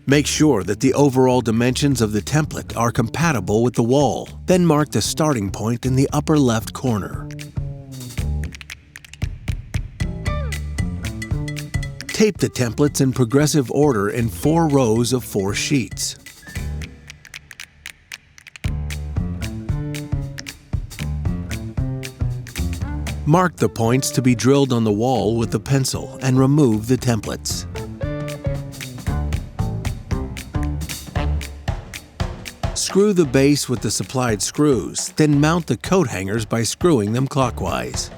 Make sure that the overall dimensions of the template are compatible with the wall. Then mark the starting point in the upper left corner. Tape the templates in progressive order in 4 rows of 4 sheets. Mark the points to be drilled on the wall with the pencil and remove the templates. Screw the base with the supplied screws, then mount the coat hangers by screwing them clockwise.